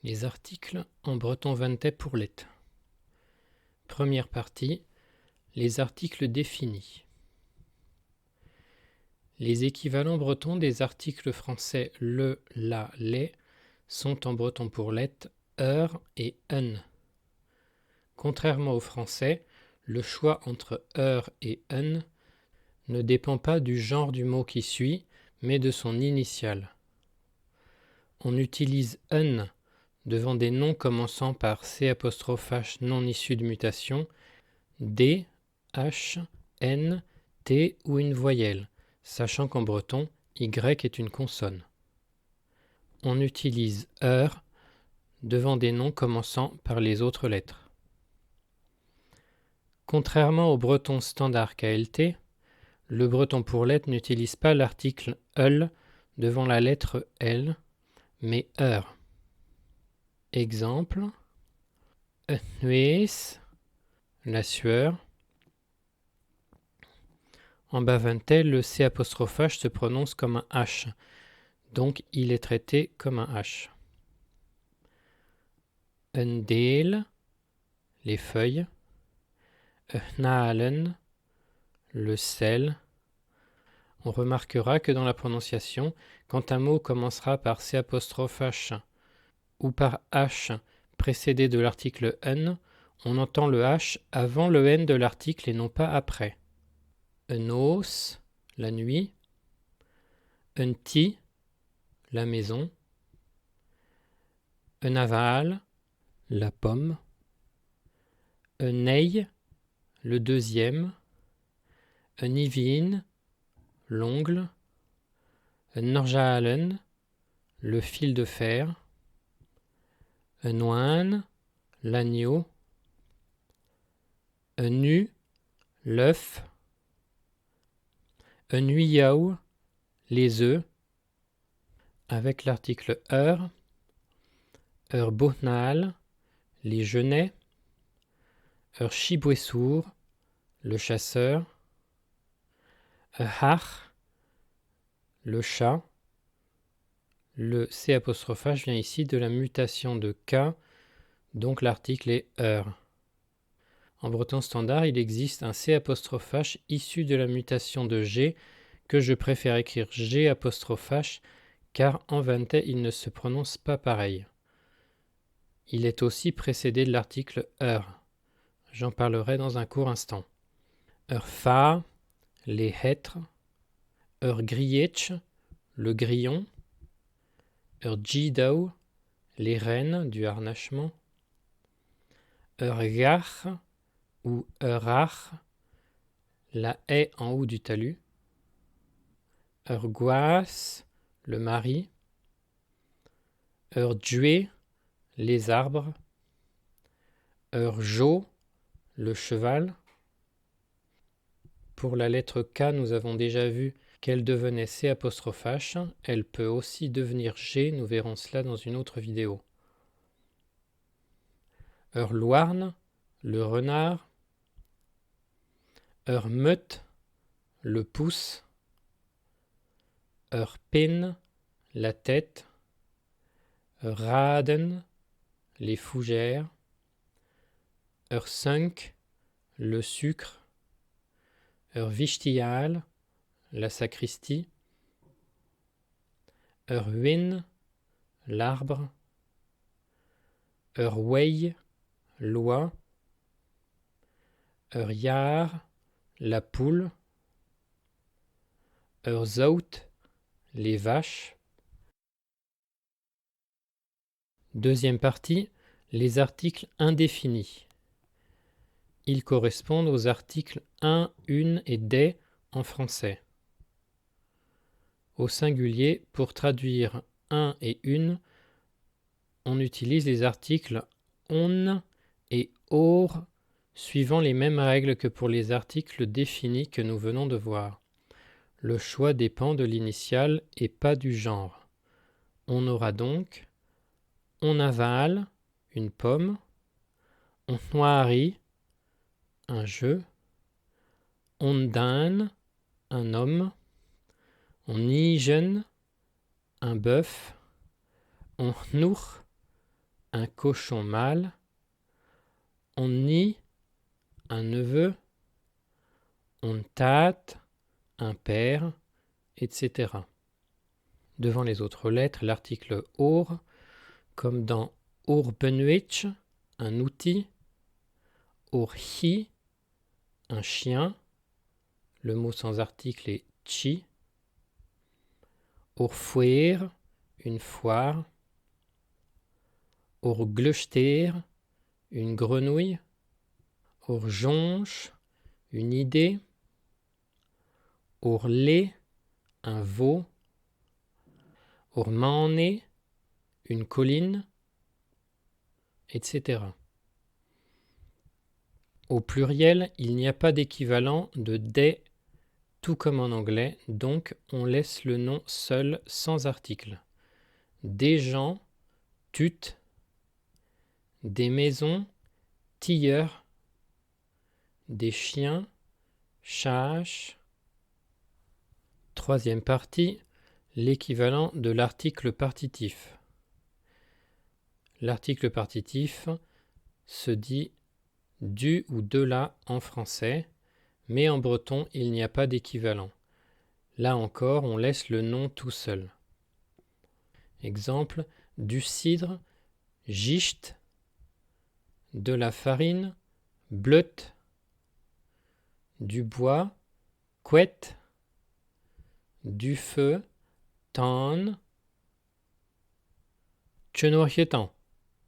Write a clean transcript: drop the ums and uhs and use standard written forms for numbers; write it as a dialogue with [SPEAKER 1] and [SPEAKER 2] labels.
[SPEAKER 1] Les articles en breton vantais pour let. Première partie, les articles définis. Les équivalents bretons des articles français le, la, les sont en breton pour let, et un. Contrairement au français, le choix entre et un ne dépend pas du genre du mot qui suit, mais de son initiale. On utilise un devant des noms commençant par c' non issus de mutation, d, h, n, t ou une voyelle, sachant qu'en breton, y est une consonne. On utilise devant des noms commençant par les autres lettres. Contrairement au breton standard KLT, le breton pour let n'utilise pas l'article ul devant la lettre L, mais Exemple, nues, la sueur. En bavantais, le c' se prononce comme un H, donc il est traité comme un H. Un deel, les feuilles. Nalen, le sel. On remarquera que dans la prononciation, quand un mot commencera par c' ou par H précédé de l'article n, on entend le H avant le n de l'article et non pas après. Un os, la nuit. Un ti, la maison. Un aval, la pomme. Un ei, le deuxième. Un ivin, l'ongle. Un norjalen, le fil de fer. Un oin, l'agneau. Un nu, l'œuf. Un uyau, les œufs. Avec l'article bohnal, les genêts. Chibouessour, le chasseur. Har, le chat. Le c' vient ici de la mutation de k, donc l'article est En breton standard, il existe un c' issu de la mutation de g, que je préfère écrire g', car en vantais il ne se prononce pas pareil. Il est aussi précédé de l'article J'en parlerai dans un court instant. Fa, les hêtres. Grietch, le grillon. Jidau, les rênes du harnachement. Gach ou rach, la haie en haut du talus. Guas, le mari. Djué, les arbres. Jo, le cheval. Pour la lettre K, nous avons déjà vu qu'elle devenait c'. Elle peut aussi devenir G, nous verrons cela dans une autre vidéo. Loarn, le renard. Meut, le pouce. Pin, la tête. Raden, les fougères. Sunk, le sucre. Wichtial, la sacristie. Win, l'arbre. Wei, loi. Yar, la poule. Zout, les vaches. Deuxième partie, les articles indéfinis. Ils correspondent aux articles un, une et des en français. Au singulier, pour traduire un et une, on utilise les articles on et or, suivant les mêmes règles que pour les articles définis que nous venons de voir. Le choix dépend de l'initiale et pas du genre. On aura donc on avale, une pomme. On noirit, un jeu. On dîne, un homme. On igen, un bœuf. On nour, un cochon mâle. On nie, un neveu. On tâte, un père, etc. Devant les autres lettres, l'article oor, comme dans oorbenwitch, un outil. Oorhi, un chien. Le mot sans article est chi. Oorfoer, une foire. Oorgleuchter, une grenouille. Oorjonch, une idée. Oorlee, un veau. Oormane, une colline, etc. Au pluriel, il n'y a pas d'équivalent de des, tout comme en anglais, donc on laisse le nom seul sans article. Des gens, tut. Des maisons, tilleur. Des chiens, chaach. Troisième partie, l'équivalent de l'article partitif. L'article partitif se dit du ou de là en français, mais en breton, il n'y a pas d'équivalent. Là encore, on laisse le nom tout seul. Exemple, du cidre, gicht. De la farine, bleut. Du bois, couette. Du feu, tan. Tjenouarjetan.